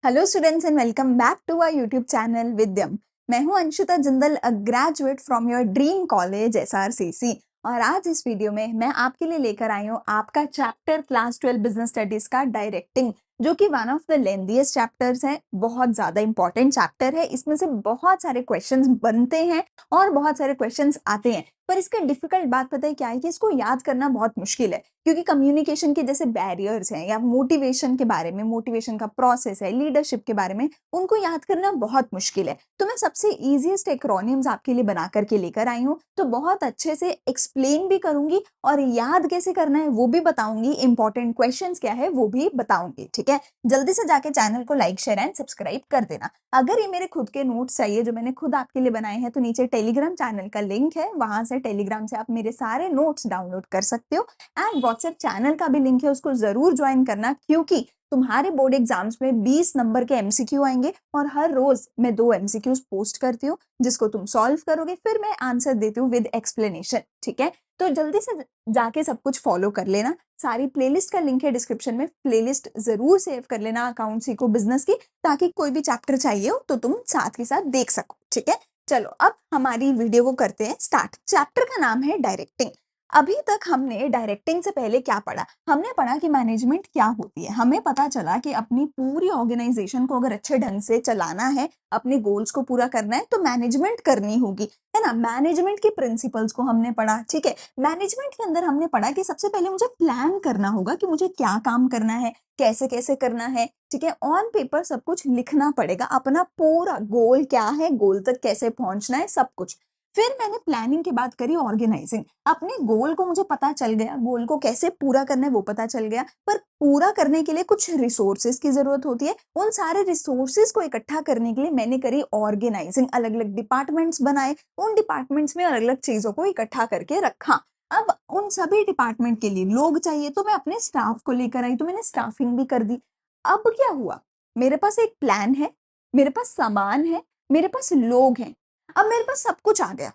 Hello students and welcome back to our YouTube channel Vidyam. मैं हूं Anshita Jindal, a graduate from your dream college SRCC. और आज इस video में मैं आपके लिए लेकर आई हूं आपका चैप्टर क्लास 12 बिजनेस स्टडीज का डायरेक्टिंग, जो कि one of the lengthiest chapters है। बहुत ज्यादा इंपॉर्टेंट चैप्टर है। इसमें से बहुत सारे क्वेश्चंस बनते हैं और बहुत सारे क्वेश्चंस आते हैं, पर इसका डिफिकल्ट बात पता है क्या है कि इसको याद करना बहुत मुश्किल है, क्योंकि कम्युनिकेशन के जैसे बैरियर्स हैं या मोटिवेशन के बारे में, मोटिवेशन का प्रोसेस है, लीडरशिप के बारे में, उनको याद करना बहुत मुश्किल है। तो मैं सबसे इजीएस्ट एक्रोनिम्स आपके लिए बना करके लेकर आई हूँ, तो बहुत अच्छे से एक्सप्लेन भी करूंगी और याद कैसे करना है वो भी बताऊंगी, इंपॉर्टेंट क्वेश्चंस क्या है वो भी बताऊंगी। ठीक है, जल्दी से जाके चैनल को लाइक शेयर एंड सब्सक्राइब कर देना। अगर ये मेरे खुद के नोट्स चाहिए जो मैंने खुद आपके लिए बनाए हैं, तो नीचे टेलीग्राम चैनल का लिंक है, वहां से टेलीग्राम से आप मेरे सारे नोट्स डाउनलोड कर सकते हो। एंड व्हाट्सएप चैनल का भी लिंक है, उसको जरूर ज्वाइन करना, क्योंकि तुम्हारे बोर्ड एग्जाम्स में 20 नंबर के एमसीक्यू आएंगे और हर रोज मैं 2 एमसीक्यूज पोस्ट करती हूँ, जिसको तुम सॉल्व करोगे, फिर मैं आंसर देती हूँ विद एक्सप्लेनेशन। ठीक है, तो जल्दी से जाके सब कुछ फॉलो कर लेना। सारी प्लेलिस्ट का लिंक है डिस्क्रिप्शन में, प्लेलिस्ट जरूर सेव कर लेना अकाउंट सीखो बिजनेस की, ताकि कोई भी चैप्टर चाहिए हो तो तुम साथ के साथ देख सको। ठीक है, चलो अब हमारी वीडियो को करते हैं स्टार्ट। चैप्टर का नाम है डायरेक्टिंग। अभी तक हमने डायरेक्टिंग से पहले क्या पढ़ा? हमने पढ़ा कि मैनेजमेंट क्या होती है। हमें पता चला कि अपनी पूरी ऑर्गेनाइजेशन को अगर अच्छे ढंग से चलाना है, अपने गोल्स को पूरा करना है, तो मैनेजमेंट करनी होगी, है ना। मैनेजमेंट के प्रिंसिपल्स को हमने पढ़ा। ठीक है, मैनेजमेंट के अंदर हमने पढ़ा कि सबसे पहले मुझे प्लान करना होगा कि मुझे क्या काम करना है, कैसे कैसे करना है। ठीक है, ऑन पेपर सब कुछ लिखना पड़ेगा, अपना पूरा गोल क्या है, गोल तक कैसे पहुंचना है, सब कुछ। फिर मैंने प्लानिंग की बात करी, ऑर्गेनाइजिंग। अपने गोल को मुझे पता चल गया, गोल को कैसे पूरा करना है वो पता चल गया, पर पूरा करने के लिए कुछ रिसोर्सेज की जरूरत होती है। उन सारे रिसोर्सेज को इकट्ठा करने के लिए मैंने करी ऑर्गेनाइजिंग, अलग अलग डिपार्टमेंट्स बनाए, उन डिपार्टमेंट्स में अलग अलग चीजों को इकट्ठा करके रखा। अब उन सभी डिपार्टमेंट के लिए लोग चाहिए, तो मैं अपने स्टाफ को लेकर आई, तो मैंने स्टाफिंग भी कर दी। अब क्या हुआ, मेरे पास एक प्लान है, मेरे पास सामान है, मेरे पास लोग हैं, अब मेरे पास सब कुछ आ गया।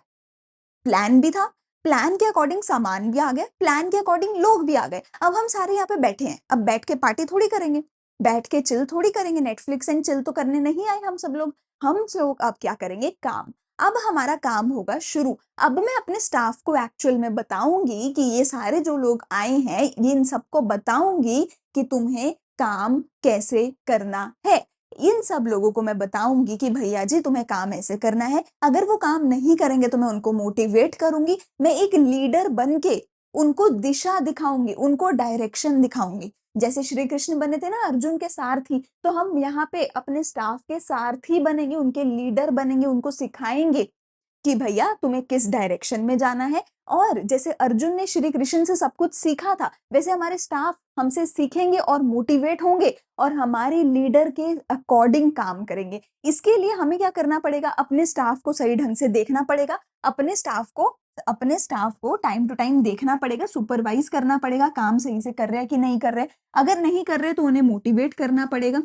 प्लान भी था, प्लान के अकॉर्डिंग सामान भी आ गया, प्लान के अकॉर्डिंग लोग भी आ गए। अब हम सारे यहाँ पे बैठे हैं, अब बैठ के पार्टी थोड़ी करेंगे, बैठ के चिल थोड़ी करेंगे, नेटफ्लिक्स एंड चिल तो करने नहीं आए हम सब लोग। हम लोग अब क्या करेंगे, काम। अब हमारा काम होगा शुरू। अब मैं अपने स्टाफ को एक्चुअल में बताऊंगी कि ये सारे जो लोग आए हैं, ये इन सबको बताऊंगी कि तुम्हें काम कैसे करना है। इन सब लोगों को मैं बताऊंगी कि भैया जी तुम्हें काम ऐसे करना है। अगर वो काम नहीं करेंगे तो मैं उनको मोटिवेट करूंगी, मैं एक लीडर बन के उनको दिशा दिखाऊंगी, उनको डायरेक्शन दिखाऊंगी। जैसे श्री कृष्ण बने थे ना अर्जुन के सारथी, तो हम यहाँ पे अपने स्टाफ के सारथी बनेंगे, उनके लीडर बनेंगे, उनको सिखाएंगे कि भैया तुम्हें किस डायरेक्शन में जाना है। और जैसे अर्जुन ने श्री कृष्ण से सब कुछ सीखा था, वैसे हमारे स्टाफ हमसे सीखेंगे और मोटिवेट होंगे और हमारे लीडर के अकॉर्डिंग काम करेंगे। इसके लिए हमें क्या करना पड़ेगा, अपने स्टाफ को सही ढंग से देखना पड़ेगा, अपने स्टाफ को टाइम टू टाइम देखना पड़ेगा, सुपरवाइज करना पड़ेगा, काम सही से कर रहे हैं कि नहीं कर रहे। अगर नहीं कर रहे तो उन्हें मोटिवेट करना पड़ेगा।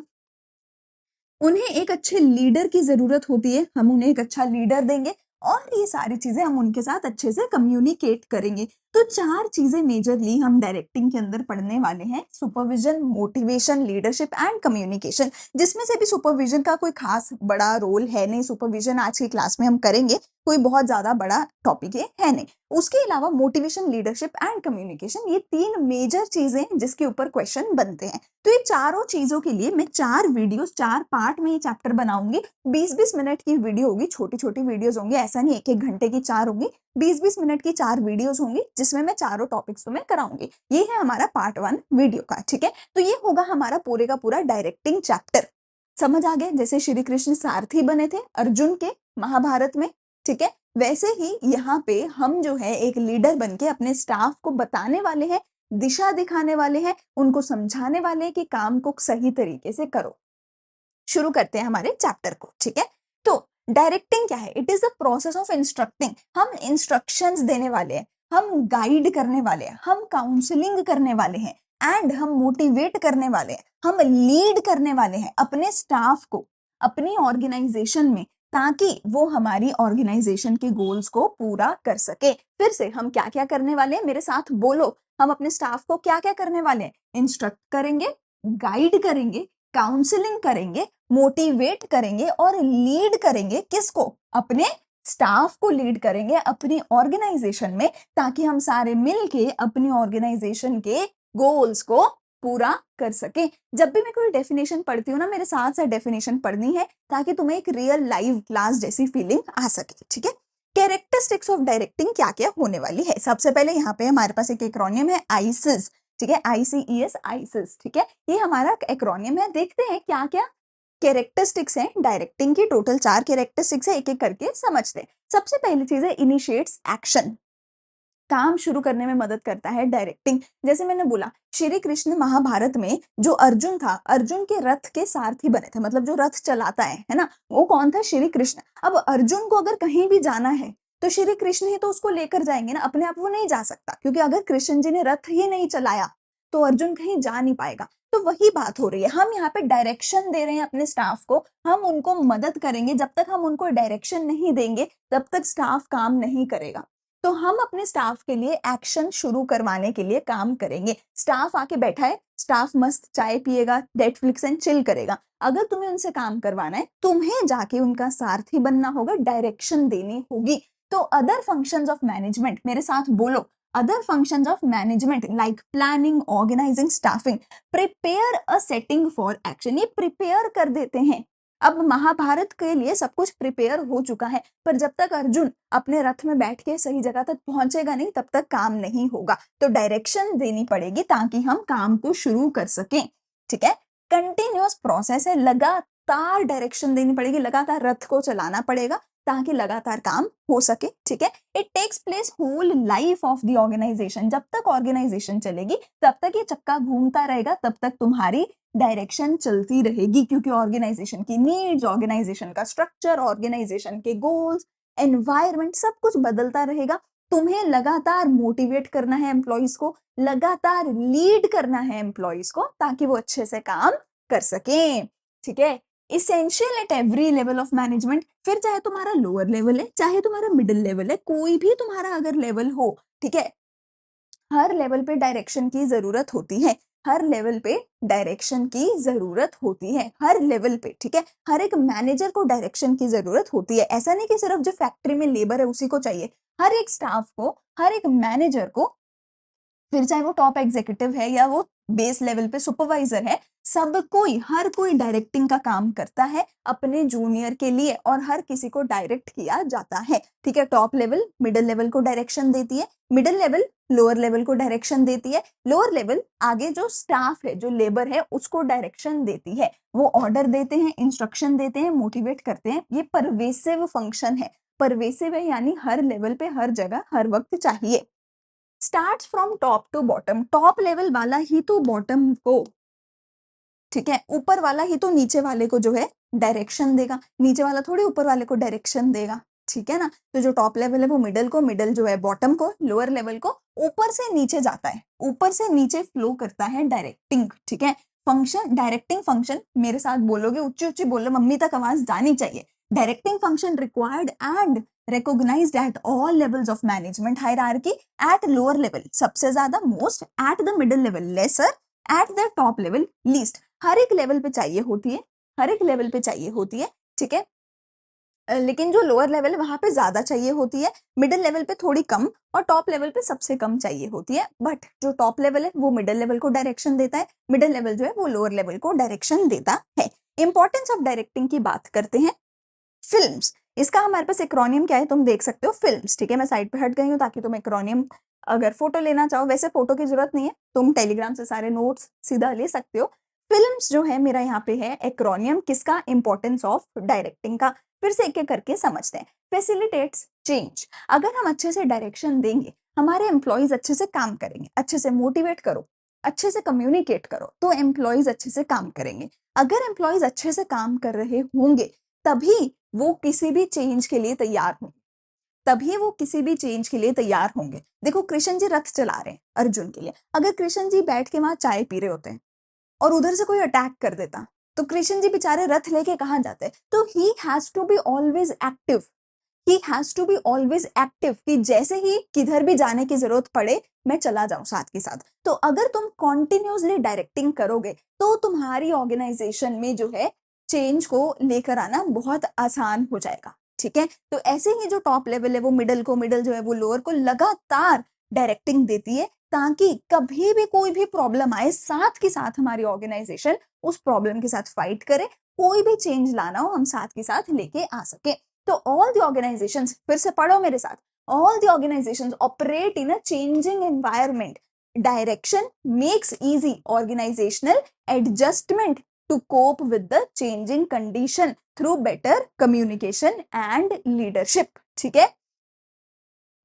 उन्हें एक अच्छे लीडर की जरूरत होती है, हम उन्हें एक अच्छा लीडर देंगे और ये सारी चीजें हम उनके साथ अच्छे से कम्युनिकेट करेंगे। तो 4 चीजें मेजरली हम डायरेक्टिंग के अंदर पढ़ने वाले हैं, supervision, motivation, leadership and communication. जिसमें से भी सुपरविजन का कोई खास बड़ा रोल है नहीं, सुपरविजन आज की क्लास में हम करेंगे, कोई बहुत ज्यादा बड़ा टॉपिक है नहीं। उसके अलावा मोटिवेशन, लीडरशिप एंड कम्युनिकेशन, ये 3 मेजर चीजें जिसके ऊपर क्वेश्चन बनते हैं। तो ये चारों चीजों के लिए मैं 4 वीडियोस, 4 पार्ट में ये चैप्टर बनाऊंगी। 20-20 मिनट की वीडियो होगी, छोटी छोटी वीडियोस होंगी, ऐसा नहीं 1-1 घंटे की 4 होंगी, 20-20 मिनट की 4 वीडियोस होंगी, जिसमें मैं चारों टॉपिक्स तुम्हें कराऊंगी। ये है हमारा पार्ट 1 वीडियो का। ठीक है, तो ये होगा हमारा पूरे का पूरा डायरेक्टिंग चैप्टर। समझ आ गया, जैसे श्री कृष्ण सारथी बने थे अर्जुन के महाभारत में, ठीक है, वैसे ही यहाँ पे हम जो है एक लीडर बन के अपने स्टाफ को बताने वाले हैं, दिशा दिखाने वाले हैं, उनको समझाने वाले हैं कि काम को सही तरीके से करो। शुरू करते हैं हमारे चैप्टर को। ठीक है, तो डायरेक्टिंग क्या है? It is the process of instructing. हम इंस्ट्रक्शंस देने वाले हैं, हम गाइड करने वाले हैं, हम काउंसलिंग करने वाले हैं एंड हम मोटिवेट करने वाले हैं, हम लीड करने वाले हैं अपने स्टाफ को अपनी ऑर्गेनाइजेशन में, ताकि वो हमारी ऑर्गेनाइजेशन के गोल्स को पूरा कर सके। फिर से हम क्या क्या करने वाले हैं, मेरे साथ बोलो। हम अपने स्टाफ को क्या क्या करने वाले हैं? इंस्ट्रक्ट करेंगे, गाइड करेंगे, काउंसलिंग करेंगे मोटिवेट करेंगे और लीड करेंगे किसको? अपने स्टाफ को लीड करेंगे अपनी ऑर्गेनाइजेशन में, ताकि हम सारे मिलके अपनी ऑर्गेनाइजेशन के गोल्स को पूरा कर सके। जब भी मैं कोई डेफिनेशन पढ़ती हूँ ना, मेरे साथ साथ डेफिनेशन पढ़नी है ताकि तुम्हें एक रियल लाइव क्लास जैसी फीलिंग आ सके, ठीक है। कैरेक्टरिस्टिक्स ऑफ डायरेक्टिंग क्या क्या होने वाली है? सबसे पहले यहाँ पे हमारे पास एक एक्रोनियम है आईसीएस, ठीक है, ICES आईसीएस, ठीक है। ये हमारा एक्रोनियम है। देखते हैं क्या क्या कैरेक्टरिस्टिक्स हैं डायरेक्टिंग की। टोटल 4 कैरेक्टरिस्टिक्स है, एक एक करके समझते हैं। सबसे पहली चीज है इनिशिएट्स एक्शन, काम शुरू करने में मदद करता है डायरेक्टिंग। जैसे मैंने बोला, श्री कृष्ण महाभारत में जो अर्जुन था, अर्जुन के रथ के सारथी बने थे, मतलब जो रथ चलाता है ना, वो कौन था? श्री कृष्ण। अब अर्जुन को अगर कहीं भी जाना है तो श्री कृष्ण ही तो उसको लेकर जाएंगे ना, अपने आप वो नहीं जा सकता, क्योंकि अगर कृष्ण जी ने रथ ही नहीं चलाया तो अर्जुन कहीं जा नहीं पाएगा। तो वही बात हो रही है, हम यहाँ पे डायरेक्शन दे रहे हैं अपने स्टाफ को, हम उनको मदद करेंगे। जब तक हम उनको डायरेक्शन नहीं देंगे तब तक स्टाफ काम नहीं करेगा। तो हम अपने स्टाफ के लिए एक्शन शुरू करवाने के लिए काम करेंगे। स्टाफ आके बैठा है, स्टाफ मस्त चाय पिएगा, नेटफ्लिक्स एंड चिल करेगा। अगर तुम्हें उनसे काम करवाना है, तुम्हें जाके उनका सारथी बनना होगा, डायरेक्शन देनी होगी। तो अदर फंक्शंस ऑफ मैनेजमेंट, मेरे साथ बोलो, other functions of management like planning, organising, staffing, prepare a setting for action. ये प्रिपेयर कर देते हैं। अब महाभारत के लिए सब कुछ प्रिपेयर हो चुका है, पर जब तक अर्जुन अपने रथ में बैठ के सही जगह तक पहुंचेगा नहीं, तब तक काम नहीं होगा। तो डायरेक्शन देनी पड़ेगी ताकि हम काम को शुरू कर सकें, ठीक है। कंटिन्यूअस प्रोसेस है, लगातार डायरेक्शन देनी पड़ेगी, लगातार रथ को चलाना पड़ेगा ताकि लगातार काम हो सके, ठीक है। It takes place whole life of the organisation. जब तक ऑर्गेनाइजेशन चलेगी तब तक ये चक्का घूमता रहेगा, तब तक तुम्हारी डायरेक्शन चलती रहेगी, क्योंकि ऑर्गेनाइजेशन की नीड्स, ऑर्गेनाइजेशन का स्ट्रक्चर, ऑर्गेनाइजेशन के गोल्स, एनवायरनमेंट, सब कुछ बदलता रहेगा। तुम्हें लगातार मोटिवेट करना है एम्प्लॉइज को, लगातार लीड करना है एम्प्लॉइज को, ताकि वो अच्छे से काम कर सकें, ठीक है। Essential at every level of management. फिर चाहे तुम्हारा लोअर लेवल है, चाहे तुम्हारा मिडिल लेवल है, कोई भी तुम्हारा अगर लेवल हो, ठीक है, हर लेवल पे डायरेक्शन की जरूरत होती है। हर लेवल पे डायरेक्शन की जरूरत होती है, हर लेवल पे, ठीक है। हर एक मैनेजर को डायरेक्शन की जरूरत होती है। ऐसा नहीं कि सिर्फ जो फैक्ट्री में लेबर है उसी को चाहिए, हर एक स्टाफ को, हर एक मैनेजर को, फिर चाहे वो टॉप एग्जीक्यूटिव है या वो बेस लेवल पे सुपरवाइजर है, सब कोई, हर कोई डायरेक्टिंग का काम करता है अपने जूनियर के लिए, और हर किसी को डायरेक्ट किया जाता है, ठीक है। टॉप लेवल मिडिल लेवल को डायरेक्शन देती है, मिडिल लेवल लोअर लेवल को डायरेक्शन देती है, लोअर लेवल आगे जो स्टाफ है, जो लेबर है, उसको डायरेक्शन देती है। वो ऑर्डर देते हैं, इंस्ट्रक्शन देते हैं, मोटिवेट करते हैं। ये परवेसिव फंक्शन है। परवेसिव है यानी हर लेवल पे, हर जगह, हर वक्त चाहिए। Start from top to bottom. Top level वाला ही तो बॉटम को, ठीक है, ऊपर वाला ही तो नीचे वाले को जो है डायरेक्शन देगा, नीचे वाला थोड़ी ऊपर वाले को डायरेक्शन देगा, ठीक है ना। तो जो टॉप लेवल है वो मिडल को, मिडल जो है बॉटम को, लोअर लेवल को। ऊपर से नीचे जाता है, ऊपर से नीचे फ्लो करता है डायरेक्टिंग, ठीक है। फंक्शन, डायरेक्टिंग फंक्शन, मेरे साथ बोलोगे, ऊंची ऊंची बोलो, मम्मी तक आवाज जानी चाहिए। Directing function required and recognized at all levels of management hierarchy, at lower level सबसे ज्यादा most, at the middle level lesser, at the top level least। हर एक लेवल पे चाहिए होती है, हर एक लेवल पे चाहिए होती है, ठीक है। लेकिन जो लोअर लेवल है वहां पे ज्यादा चाहिए होती है, मिडिल लेवल पे थोड़ी कम, और टॉप लेवल पे सबसे कम चाहिए होती है। बट जो टॉप लेवल है वो मिडिल लेवल को डायरेक्शन देता है, मिडिल लेवल जो है वो लोअर लेवल को डायरेक्शन देता है। इंपॉर्टेंस ऑफ डायरेक्टिंग की बात करते हैं। फिल्म्स, इसका हमारे पास एक्रोनियम क्या है तुम देख सकते हो, फिल्म्स, ठीक है। मैं साइड पे हट गई हूँ ताकि तुम एक्रोनियम अगर फोटो लेना चाहो, वैसे फोटो की जरूरत नहीं है, तुम टेलीग्राम से सारे नोट्स सीधा ले सकते हो। फिल्म्स जो है मेरा यहाँ पे है एक्रोनियम किसका? इंपॉर्टेंस ऑफ डायरेक्टिंग का। फिर से एक एक करके समझते हैं। Facilitates change. अगर हम अच्छे से डायरेक्शन देंगे, हमारे एम्प्लॉइज अच्छे से काम करेंगे, अच्छे से मोटिवेट करो, अच्छे से कम्युनिकेट करो, तो एम्प्लॉइज अच्छे से काम करेंगे। अगर एम्प्लॉइज अच्छे से काम कर रहे होंगे तभी वो किसी भी चेंज के लिए तैयार होंगे, तभी वो किसी भी चेंज के लिए तैयार होंगे। देखो कृष्ण जी रथ चला रहे हैं अर्जुन के लिए, अगर कृष्ण जी बैठ के वहां चाय पी रहे होते हैं और उधर से कोई अटैक कर देता, तो कृष्ण जी बेचारे रथ लेके कहाँ जाते? तो he has to be always active, he has to be always active, कि जैसे ही किधर भी जाने की जरूरत पड़े मैं चला जाऊं साथ के साथ। तो अगर तुम कॉन्टिन्यूसली डायरेक्टिंग करोगे तो तुम्हारी ऑर्गेनाइजेशन में जो है चेंज को लेकर आना बहुत आसान हो जाएगा। ठीक है, तो ऐसे ही जो टॉप लेवल है वो मिडल को, मिडल जो है वो लोअर को लगातार डायरेक्टिंग देती है, ताकि कभी भी कोई भी प्रॉब्लम आए, साथ के साथ हमारी ऑर्गेनाइजेशन उस प्रॉब्लम के साथ फाइट करे, कोई भी चेंज लाना हो हम साथ के साथ लेके आ सके। तो ऑल द ऑर्गेनाइजेशंस, फिर से पढ़ो मेरे साथ, all the organisations operate in a changing environment. Direction makes easy organisational adjustment to cope with the changing condition through better communication and leadership। ठीक है,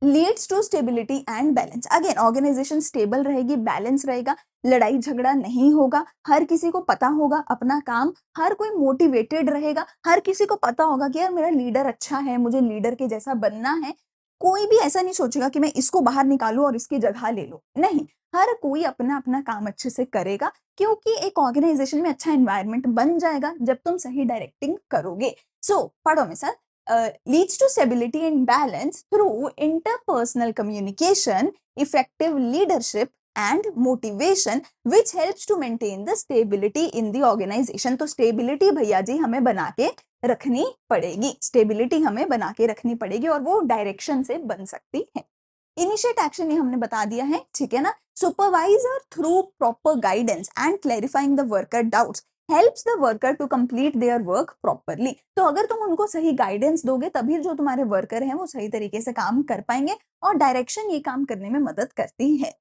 leads to stability and balance. Again organisation stable रहेगी, balance रहेगा, लड़ाई झगड़ा नहीं होगा, हर किसी को पता होगा अपना काम, हर कोई मोटिवेटेड रहेगा, हर किसी को पता होगा कि यार मेरा लीडर अच्छा है, मुझे लीडर के जैसा बनना है। कोई भी ऐसा नहीं सोचेगा कि मैं इसको बाहर निकालूं और इसकी जगह ले लूं, नहीं, हर कोई अपना अपना काम अच्छे से करेगा, क्योंकि एक ऑर्गेनाइजेशन में अच्छा एनवायरनमेंट बन जाएगा जब तुम सही डायरेक्टिंग करोगे। सो पढ़ो में sir, leads to stability and balance through interpersonal communication, effective leadership and motivation, which helps to maintain the stability in the organization। तो stability भैया जी हमें बना के रखनी पड़ेगी, stability हमें बना के रखनी पड़ेगी, और वो डायरेक्शन से बन सकती है। इनिशिएट एक्शन ये हमने बता दिया है, ठीक है ना। Supervisor through proper guidance and clarifying the worker doubts helps the worker to complete their work properly. तो अगर तुम उनको सही गाइडेंस दोगे तभी जो तुम्हारे वर्कर हैं वो सही तरीके से काम कर पाएंगे, और डायरेक्शन ये काम करने में मदद करती है।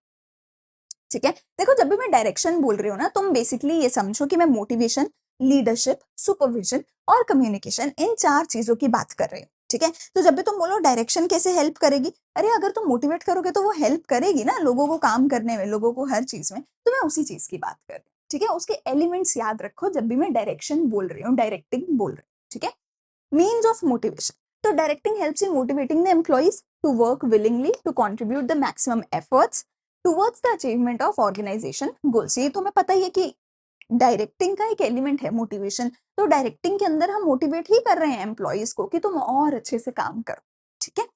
ठीक है, देखो जब भी मैं डायरेक्शन बोल रही हूँ ना, तुम बेसिकली ये समझो कि मैं मोटिवेशन, लीडरशिप, सुपरविजन और कम्युनिकेशन, इन 4 चीजों की बात कर रही हूँ। ठीक है, तो जब भी तुम बोलो डायरेक्शन कैसे हेल्प करेगी, अरे अगर तुम मोटिवेट करोगे तो वो हेल्प करेगी ना लोगों को काम करने में, लोगों को हर चीज में, तो मैं उसी चीज की बात कर रही हूँ। ठीक है, उसके एलिमेंट्स याद रखो जब भी मैं डायरेक्शन बोल रही हूँ, डायरेक्टिंग बोल रही हूँ। ठीक है, मीन्स ऑफ मोटिवेशन, तो directing helps in motivating the employees to work willingly to contribute the maximum efforts towards the achievement of organisation goals. ये तो हमें पता ही है कि डायरेक्टिंग का एक एलिमेंट है मोटिवेशन, तो डायरेक्टिंग के अंदर हम मोटिवेट ही कर रहे हैं एम्प्लॉइज को कि तुम और अच्छे से काम करो। ठीक है,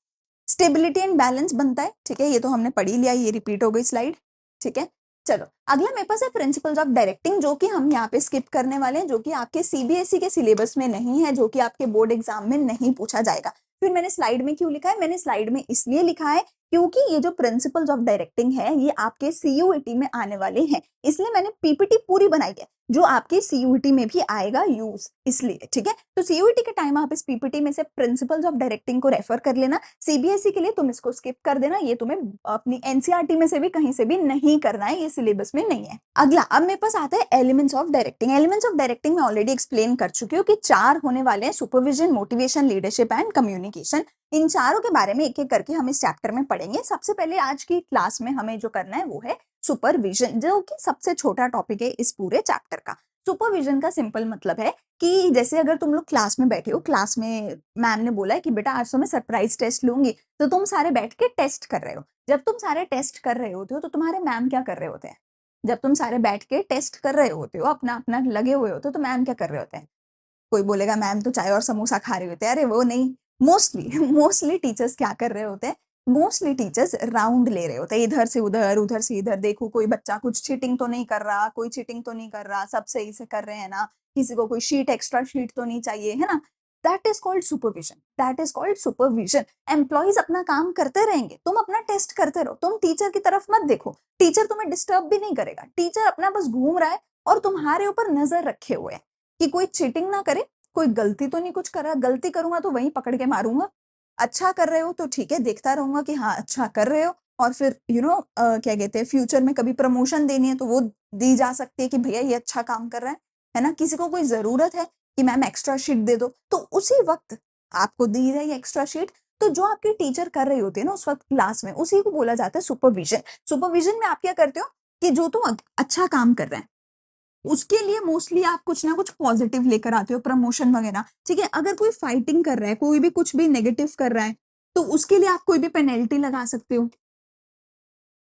स्टेबिलिटी एंड बैलेंस बनता है। ठीक है, ये तो हमने पढ़ ही लिया, ये रिपीट हो गई स्लाइड। ठीक है, चलो अगला मेरे पास है प्रिंसिपल्स ऑफ डायरेक्टिंग, जो कि हम यहाँ पे स्किप करने वाले हैं, जो कि आपके सीबीएसई के सिलेबस में नहीं है, जो कि आपके बोर्ड एग्जाम में नहीं पूछा जाएगा। फिर मैंने स्लाइड में क्यों लिखा है, मैंने स्लाइड में इसलिए लिखा है क्योंकि ये जो प्रिंसिपल्स ऑफ डायरेक्टिंग है ये आपके सीयूईटी में आने वाले हैं, इसलिए मैंने पीपीटी पूरी बनाई है जो आपके सीयूईटी में भी आएगा यूज, इसलिए। ठीक है, तो सीयूईटी के टाइम आप इस पीपीटी में से प्रिंसिपल्स ऑफ डायरेक्टिंग को रेफर कर लेना, सीबीएसई के लिए तुम इसको स्किप कर देना, ये तुम्हें अपनी एनसीईआरटी में से भी कहीं से भी नहीं करना है, ये सिलेबस में नहीं है। अगला अब मेरे पास आता है elements of directing. Elements of directing में ऑलरेडी एक्सप्लेन कर चुकी हूँ कि 4 होने वाले हैं, supervision, motivation, leadership and communication. इन चारों के बारे में एक एक करके हम इस चैप्टर में पढ़ेंगे। सबसे पहले आज की क्लास में हमें जो करना है वो है सुपरविजन, जो कि सबसे छोटा टॉपिक है इस पूरे चैप्टर का। सुपरविजन का सिंपल मतलब है कि जैसे अगर तुम लोग क्लास में बैठे हो, क्लास में मैम ने बोला है कि बेटा आज तो मैं सरप्राइज टेस्ट लूंगी, तो तुम सारे बैठ के टेस्ट कर रहे हो। जब तुम सारे टेस्ट कर रहे होते हो तो तुम्हारे मैम क्या कर रहे होते हैं, जब तुम सारे बैठ के टेस्ट कर रहे होते हो, अपना अपना लगे हुए होते हो, तो मैम क्या कर रहे होते हैं। कोई बोलेगा मैम तो चाय और समोसा खा रहे होते हैं, अरे वो नहीं, मोस्टली मोस्टली टीचर्स क्या कर रहे होते हैं, मोस्टली टीचर्स राउंड ले रहे होते हैं, इधर से उधर, उधर से इधर, देखो कोई बच्चा कुछ चीटिंग तो नहीं कर रहा, कोई चीटिंग तो नहीं कर रहा, सब सही से कर रहे हैं ना, किसी को कोई शीट, एक्स्ट्रा शीट तो नहीं चाहिए, है ना। That is called supervision, that is called supervision. Employees अपना काम करते रहेंगे, तुम अपना टेस्ट करते रहो, तुम टीचर की तरफ मत देखो, टीचर तुम्हें डिस्टर्ब भी नहीं करेगा, टीचर अपना बस घूम रहा है और तुम्हारे ऊपर नजर रखे हुए है कि कोई चीटिंग ना करे, कोई गलती तो नहीं कुछ कर रहा, गलती करूंगा तो वहीं पकड़ के मारूंगा, अच्छा कर रहे हो तो ठीक है, देखता रहूंगा कि हाँ अच्छा कर रहे हो, और फिर क्या कहते हैं, फ्यूचर में कभी प्रमोशन देनी है तो वो दी जा सकती है कि भैया ये अच्छा काम कर रहा है ना। किसी को कोई जरूरत है कि मैम एक्स्ट्रा शीट दे दो, तो उसी वक्त आपको दी जाए एक्स्ट्रा शीट, तो जो आपके टीचर कर रहे होते हैं ना उस वक्त क्लास में, उसी को बोला जाता है सुपरविजन। सुपरविजन में आप क्या करते हो कि जो तुम अच्छा काम कर रहे हैं उसके लिए मोस्टली आप कुछ ना कुछ पॉजिटिव लेकर आते हो, प्रमोशन वगैरह। ठीक है, अगर कोई फाइटिंग कर रहा है, कोई भी कुछ भी नेगेटिव कर रहा है, तो उसके लिए आप कोई भी पेनल्टी लगा सकते हो।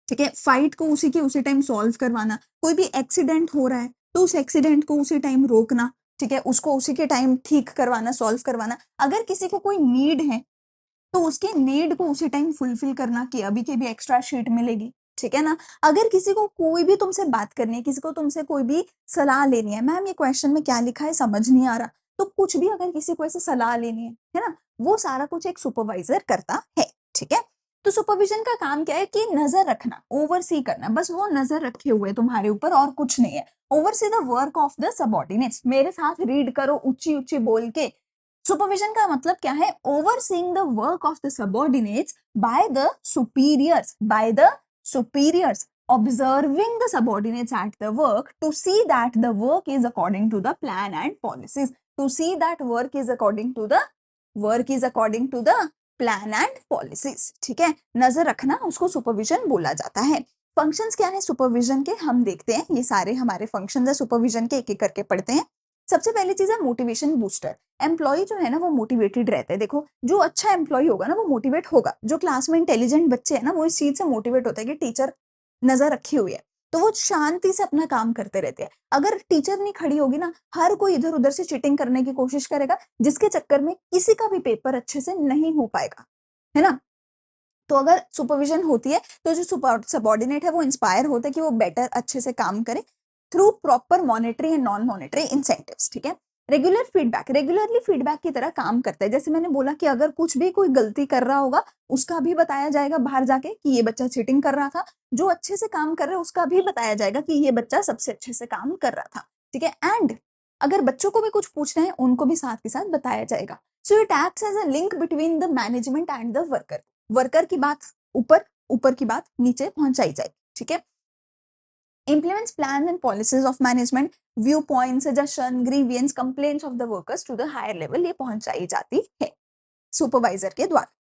ठीक है, फाइट को उसी के उसी टाइम सॉल्व करवाना, कोई भी एक्सीडेंट हो रहा है तो उस एक्सीडेंट को उसी टाइम रोकना, ठीक है, उसको उसी के टाइम ठीक करवाना, सॉल्व करवाना। अगर किसी को कोई नीड है तो उसके नीड को उसी टाइम फुलफिल करना कि अभी के भी एक्स्ट्रा शीट मिलेगी। ठीक है ना? अगर किसी को कोई भी तुमसे बात करनी है, किसी को तुमसे कोई भी सलाह लेनी है, मैम ये क्वेश्चन में क्या लिखा है समझ नहीं आ रहा, तो कुछ भी अगर किसी को ऐसे सलाह लेनी है ना? वो सारा कुछ एक सुपरवाइज़र करता है, ठीक है? तो सुपरविज़न का काम क्या है कि नज़र रखना, ओवरसी करना, बस वो नज़र रखे हुए तुम्हारे ऊपर और कुछ नहीं है। Oversee the work of the subordinates, मेरे साथ रीड करो ऊँची-ऊँची बोल के। सुपरविज़न का मतलब क्या है? Overseeing the work of the subordinates by the superiors, observing the subordinates at the work to see that the work is according to the plan and policies, to see that work is according to the plan and policies, ठीक है? नजर रखना उसको supervision बोला जाता है। Functions क्या है सुपरविजन के, हम देखते हैं। ये सारे हमारे फंक्शंस है सुपरविजन के, एक एक करके पढ़ते हैं। सबसे पहली चीज है मोटिवेशन बूस्टर। एम्प्लॉय जो है ना वो मोटिवेटेड रहते हैं। देखो जो अच्छा एम्प्लॉय होगा ना वो मोटिवेट होगा। जो क्लास में इंटेलिजेंट बच्चे हैं ना वो इस चीज से मोटिवेट होता है कि टीचर नजर रखी हुई है, तो वो शांति से अपना काम करते रहते हैं। अगर टीचर नहीं खड़ी होगी ना, हर कोई इधर उधर से चीटिंग करने की कोशिश करेगा, जिसके चक्कर में किसी का भी पेपर अच्छे से नहीं हो पाएगा, है ना? तो अगर सुपरविजन होती है तो जो सबऑर्डिनेट है वो इंस्पायर होता है कि वो बेटर अच्छे से काम करे through proper monetary and non monetary incentives, ठीक है? रेगुलरली फीडबैक की तरह काम करता है। जैसे मैंने बोला कि अगर कुछ भी कोई गलती कर रहा होगा उसका भी बताया जाएगा बाहर जाके कि ये बच्चा चीटिंग कर रहा था। जो अच्छे से काम कर रहा है उसका भी बताया जाएगा कि ये बच्चा सबसे अच्छे से काम कर रहा था, ठीक है? एंड अगर बच्चों को भी कुछ पूछना है उनको भी साथ के साथ बताया जाएगा। So it acts as a link between the management and the worker. Worker की बात ऊपर, ऊपर की बात नीचे पहुंचाई जाएगी, ठीक है? implements plans and policies of management, viewpoints, suggestion, grievance, complaints of the workers to the higher level, ये पहुंचाई जाती है सुपरवाइजर के द्वारा।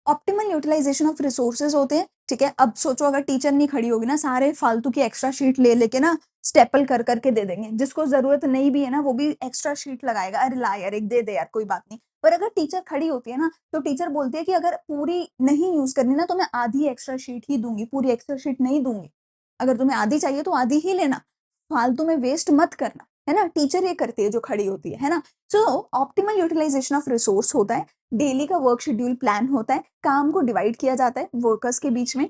ऑप्टिमल यूटिलाइजेशन ऑफ रिसोर्सेज होते हैं, ठीक है? अब सोचो अगर टीचर नहीं खड़ी होगी ना, सारे फालतू की एक्स्ट्रा शीट ले लेके ना स्टेपल कर करके दे देंगे। जिसको जरूरत नहीं भी है ना वो भी एक्स्ट्रा शीट लगाएगा, अरे ला यार एक दे दे यार कोई बात नहीं। पर अगर टीचर खड़ी होती है ना तो टीचर बोलती है कि अगर पूरी नहीं यूज करनी ना तो मैं आधी एक्स्ट्रा शीट ही दूंगी, पूरी एक्स्ट्रा शीट नहीं दूंगी। अगर तुम्हें आधी चाहिए तो आधी ही लेना, फालतू में वेस्ट मत करना, है ना? टीचर ये करती है जो खड़ी होती है ना? सो ऑप्टिमल यूटिलाइजेशन ऑफ रिसोर्स होता है, डेली का वर्क शेड्यूल प्लान होता है, काम को डिवाइड किया जाता है वर्कर्स के बीच में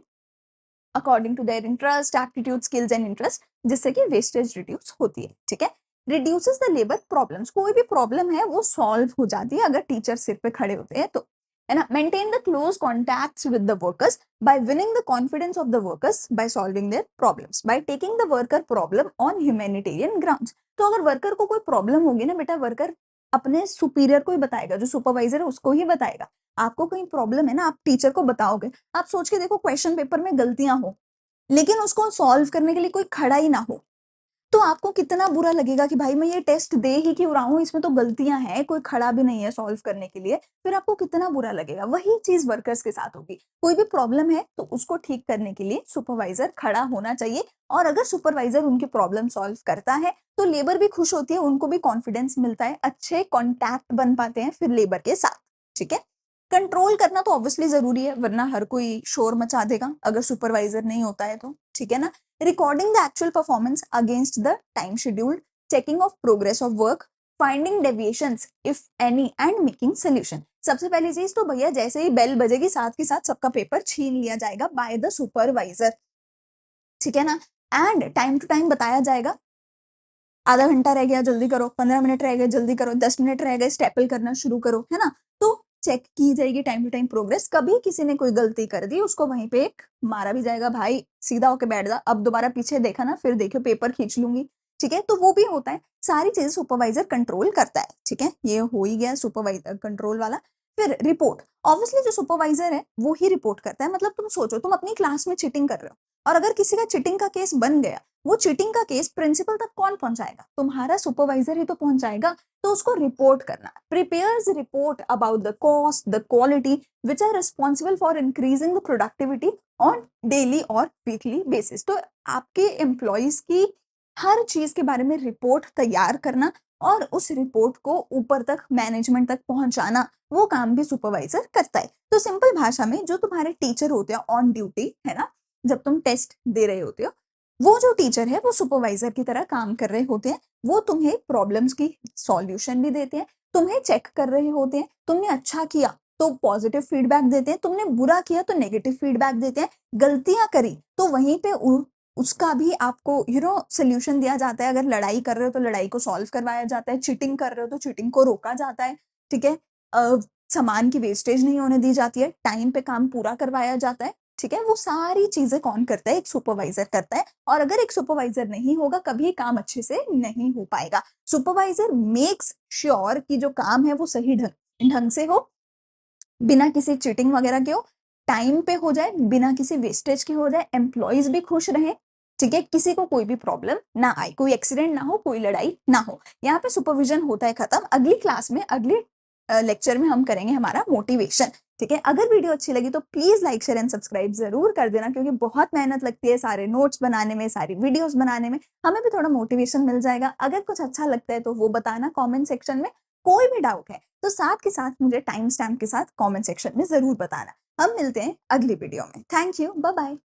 according to their interest, aptitude, skills and interest, जिससे कि वेस्टेज रिड्यूस होती है, ठीक है? रिड्यूसेस द लेबर प्रॉब्लम्स, कोई भी प्रॉब्लम है वो सॉल्व हो जाती है अगर टीचर सिर पे खड़े होते हैं तो, है ना? Maintain the close contacts with the workers by winning the confidence of the workers by solving their problems, by taking the worker problem on humanitarian grounds। तो अगर वर्कर को कोई प्रॉब्लम होगी ना बेटा, वर्कर अपने सुपीरियर को ही बताएगा, जो सुपरवाइजर है उसको ही बताएगा। आपको कोई प्रॉब्लम है ना आप टीचर को बताओगे। आप सोच के देखो क्वेश्चन पेपर में गलतियां हो लेकिन उसको सॉल्व करने के लिए कोई खड़ा ही ना हो, तो आपको कितना बुरा लगेगा कि भाई मैं ये टेस्ट दे ही क्यों रहा हूँ, इसमें तो गलतियां हैं, कोई खड़ा भी नहीं है सॉल्व करने के लिए। फिर आपको कितना बुरा लगेगा। वही चीज वर्कर्स के साथ होगी। कोई भी प्रॉब्लम है तो उसको ठीक करने के लिए सुपरवाइजर खड़ा होना चाहिए, और अगर सुपरवाइजर उनकी प्रॉब्लम सॉल्व करता है तो लेबर भी खुश होती है, उनको भी कॉन्फिडेंस मिलता है, अच्छे कॉन्टैक्ट बन पाते हैं फिर लेबर के साथ, ठीक है? कंट्रोल करना तो ऑब्वियसली जरूरी है, वरना हर कोई शोर मचा देगा अगर सुपरवाइजर नहीं होता है तो, ठीक है ना? Recording the actual performance against the time schedule, checking of progress of work, finding deviations if any and making solution. सबसे पहली चीज तो भैया जैसे ही बेल बजेगी साथ के साथ सबका पेपर छीन लिया जाएगा बाय द सुपरवाइजर, ठीक है ना? एंड टाइम टू टाइम बताया जाएगा, आधा घंटा रह गया जल्दी करो, 15 मिनट रह गए जल्दी करो, 10 मिनट रह गए स्टेपल करना शुरू करो, है ना? तो चेक की जाएगी टाइम टू टाइम प्रोग्रेस। कभी किसी ने कोई गलती कर दी उसको वहीं पे एक मारा भी जाएगा, भाई सीधा होके बैठ जा, अब दोबारा पीछे देखा ना फिर देखियो पेपर खींच लूंगी, ठीक है? तो वो भी होता है। सारी चीजें सुपरवाइजर कंट्रोल करता है, ठीक है? ये हो ही गया सुपरवाइजर कंट्रोल वाला। फिर रिपोर्ट, ऑब्वियसली जो सुपरवाइजर है वो ही रिपोर्ट करता है। मतलब तुम सोचो तुम अपनी क्लास में चीटिंग कर रहे हो और अगर किसी का चीटिंग का केस बन गया, वो चीटिंग का केस प्रिंसिपल तक कौन पहुंचाएगा? तुम्हारा सुपरवाइजर ही तो पहुंचाएगा। तो उसको रिपोर्ट करना, prepares report about the cost, the quality which are responsible for increasing the productivity on daily और वीकली बेसिस। तो आपके एम्प्लॉयज की हर चीज के बारे में रिपोर्ट तैयार करना और उस रिपोर्ट को ऊपर तक मैनेजमेंट तक पहुंचाना, वो काम भी सुपरवाइजर करता है। तो सिंपल भाषा में जो तुम्हारे टीचर होते हैं ऑन ड्यूटी, है ना, जब तुम टेस्ट दे रहे होते हो, वो जो टीचर है वो सुपरवाइजर की तरह काम कर रहे होते हैं। वो तुम्हें प्रॉब्लम्स की सॉल्यूशन भी देते हैं, तुम्हें चेक कर रहे होते हैं, तुमने अच्छा किया तो पॉजिटिव फीडबैक देते हैं, तुमने बुरा किया तो नेगेटिव फीडबैक देते हैं, गलतियां करी तो वहीं पे उसका भी आपको सोल्यूशन दिया जाता है। अगर लड़ाई कर रहे हो तो लड़ाई को सॉल्व करवाया जाता है, चीटिंग कर रहे हो तो चीटिंग को रोका जाता है, ठीक है। सामान की वेस्टेज नहीं होने दी जाती है, टाइम पे काम पूरा करवाया जाता है, ठीक है। वो सारी चीजें कौन करता है? एक सुपरवाइजर करता है। और अगर एक सुपरवाइजर नहीं होगा कभी काम अच्छे से नहीं हो पाएगा। सुपरवाइजर मेक्स श्योर कि जो काम है वो सही ढंग से हो, बिना किसी चीटिंग वगैरह के हो, टाइम पे हो जाए, बिना किसी वेस्टेज के हो जाए, एम्प्लॉइज भी खुश रहें, ठीक है, किसी को कोई भी प्रॉब्लम ना आए, कोई एक्सीडेंट ना हो, कोई लड़ाई ना हो। यहाँ पे सुपरविजन होता है खत्म। अगली क्लास में, अगले लेक्चर में हम करेंगे हमारा मोटिवेशन, ठीक है। अगर वीडियो अच्छी लगी तो please like share and subscribe जरूर कर देना, क्योंकि बहुत मेहनत लगती है सारे नोट्स बनाने में, सारी वीडियोस बनाने में, हमें भी थोड़ा मोटिवेशन मिल जाएगा। अगर कुछ अच्छा लगता है तो वो बताना कमेंट सेक्शन में। कोई भी डाउट है तो साथ के साथ मुझे टाइम स्टैम्प के साथ कमेंट सेक्शन में जरूर बताना। हम मिलते हैं अगली वीडियो में। Thank you, bye bye.